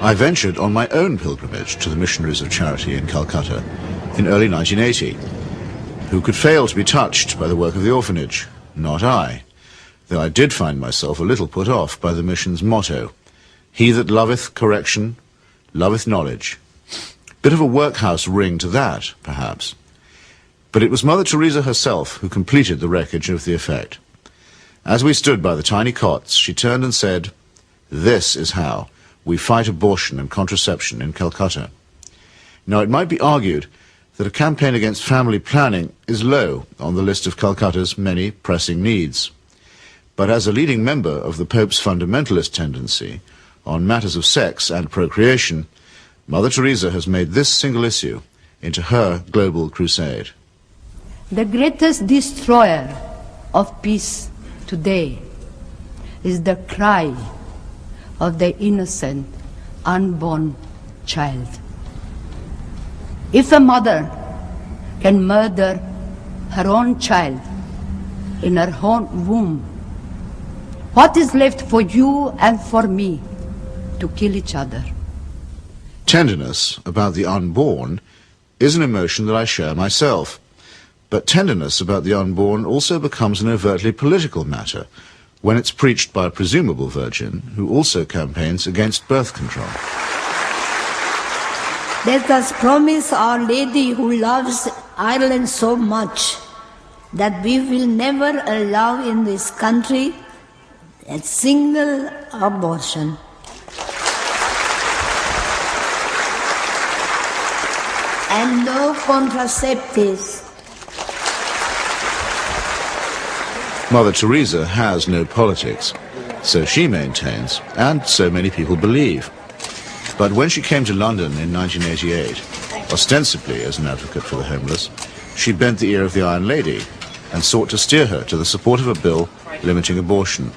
I ventured on my own pilgrimage to the Missionaries of Charity in Calcutta in early 1980. Who could fail to be touched by the work of the orphanage? Not I, though I did find myself a little put off by the mission's motto, "He that loveth correction, loveth knowledge." Bit of a workhouse ring to that, perhaps. But it was Mother Teresa herself who completed the wreckage of the effect. As we stood by the tiny cots, she turned and said, "This is how we fight abortion and contraception in Calcutta." Now, it might be argued that a campaign against family planning is low on the list of Calcutta's many pressing needs. But as a leading member of the Pope's fundamentalist tendency on matters of sex and procreation, Mother Teresa has made this single issue into her global crusade. The greatest destroyer of peace today is the cry of the innocent, unborn child. If a mother can murder her own child in her own womb, what is left for you and for me to kill each other? Tenderness about the unborn is an emotion that I share myself. But tenderness about the unborn also becomes an overtly political matter when it's preached by a presumable virgin who also campaigns against birth control. Let us promise Our Lady who loves Ireland so much that we will never allow in this country a single abortion. And no contraceptives. Mother Teresa has no politics, so she maintains, and so many people believe. But when she came to London in 1988, ostensibly as an advocate for the homeless, she bent the ear of the Iron Lady and sought to steer her to the support of a bill limiting abortion.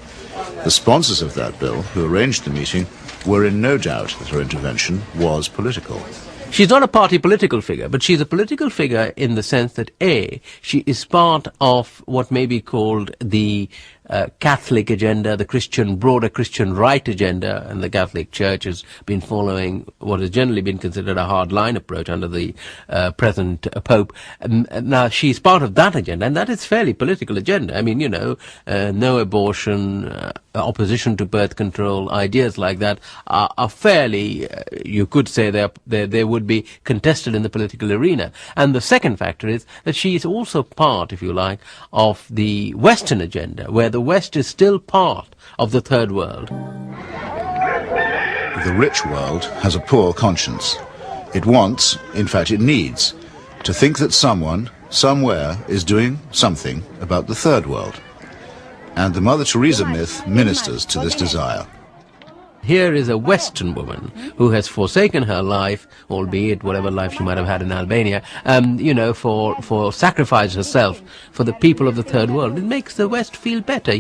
The sponsors of that bill, who arranged the meeting, were in no doubt that her intervention was political. She's not a party political figure, but she's a political figure in the sense that, A, she is part of what may be called the Catholic agenda, the broader Christian right agenda, and the Catholic Church has been following what has generally been considered a hard-line approach under the present Pope. Now, she's part of that agenda, and that is fairly political agenda. I mean, no abortion, opposition to birth control, ideas like that are fairly, you could say they would be contested in the political arena. And the second factor is that she is also part, if you like, of the Western agenda, where the West is still part of the third world. The rich world has a poor conscience. It wants, in fact it needs, to think that someone, somewhere, is doing something about the third world. And the Mother Teresa myth ministers to this desire. Here is a Western woman who has forsaken her life, albeit whatever life she might have had in Albania, for sacrifice herself for the people of the third world. It makes the West feel better,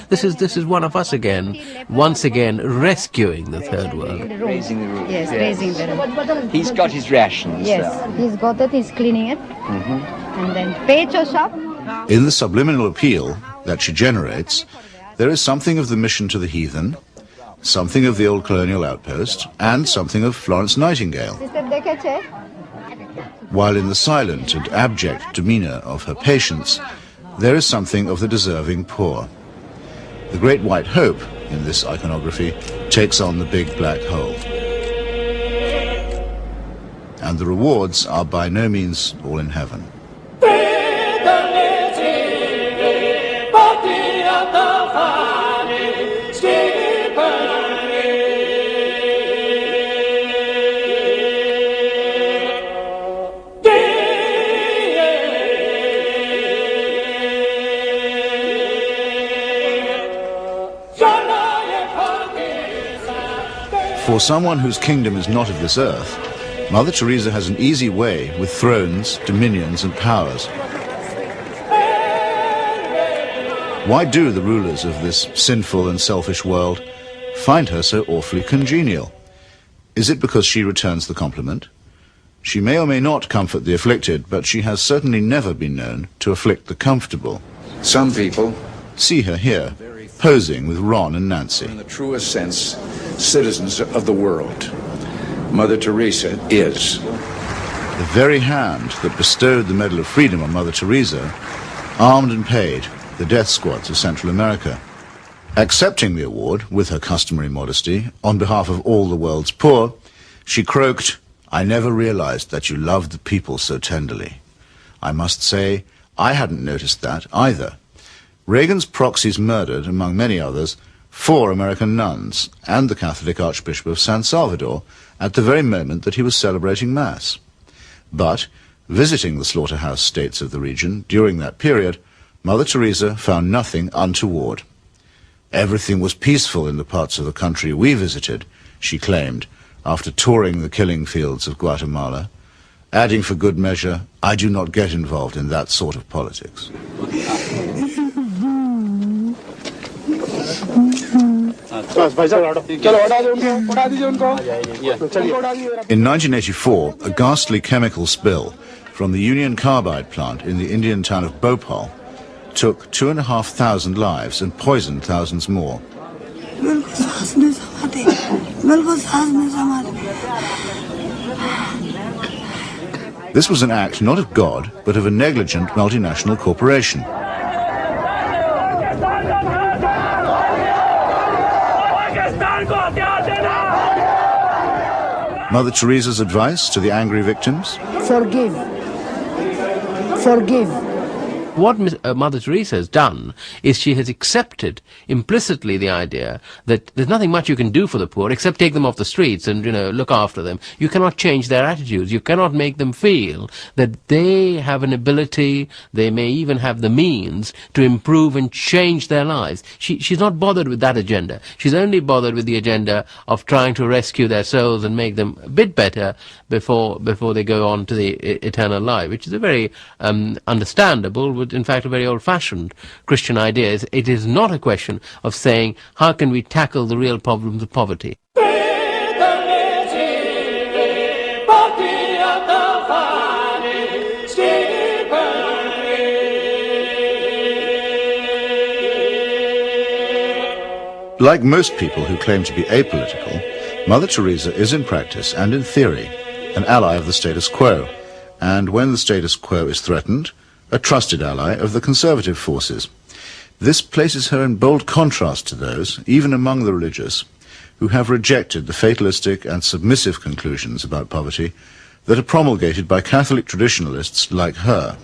This is one of us again, once again rescuing the third world. Raising the roof. Yes, raising the roof. He's got his rations. Yes, he's got it, he's cleaning it. And then pecho shop. In the subliminal appeal that she generates, there is something of the mission to the heathen, something of the old colonial outpost, and something of Florence Nightingale. While in the silent and abject demeanour of her patients, there is something of the deserving poor. The great white hope in this iconography takes on the big black hole. And the rewards are by no means all in heaven. For someone whose kingdom is not of this earth, Mother Teresa has an easy way with thrones, dominions, and powers. Why do the rulers of this sinful and selfish world find her so awfully congenial? Is it because she returns the compliment? She may or may not comfort the afflicted, but she has certainly never been known to afflict the comfortable. Some people, see her here, posing with Ron and Nancy. in the truest sense, citizens of the world. Mother Teresa is. The very hand that bestowed the Medal of Freedom on Mother Teresa armed and paid the death squads of Central America. Accepting the award, with her customary modesty, on behalf of all the world's poor, she croaked, "I never realized that you loved the people so tenderly." I must say, I hadn't noticed that either. Reagan's proxies murdered, among many others, 4 American nuns and the Catholic Archbishop of San Salvador at the very moment that he was celebrating Mass. But, visiting the slaughterhouse states of the region during that period, Mother Teresa found nothing untoward. Everything was peaceful in the parts of the country we visited, she claimed, after touring the killing fields of Guatemala, adding for good measure, "I do not get involved in that sort of politics." In 1984, a ghastly chemical spill from the Union Carbide plant in the Indian town of Bhopal took 2,500 lives and poisoned thousands more. This was an act not of God, but of a negligent multinational corporation. Mother Teresa's advice to the angry victims? Forgive. Forgive. What Mother Teresa has done is she has accepted implicitly the idea that there's nothing much you can do for the poor except take them off the streets and, look after them. You cannot change their attitudes. You cannot make them feel that they have an ability, they may even have the means to improve and change their lives. She's not bothered with that agenda. She's only bothered with the agenda of trying to rescue their souls and make them a bit better before they go on to the eternal life, which is a very understandable, but in fact a very old-fashioned Christian idea. It is not a question of saying, how can we tackle the real problems of poverty? Like most people who claim to be apolitical, Mother Teresa is in practice and in theory an ally of the status quo, and when the status quo is threatened, a trusted ally of the conservative forces. This places her in bold contrast to those, even among the religious, who have rejected the fatalistic and submissive conclusions about poverty that are promulgated by Catholic traditionalists like her.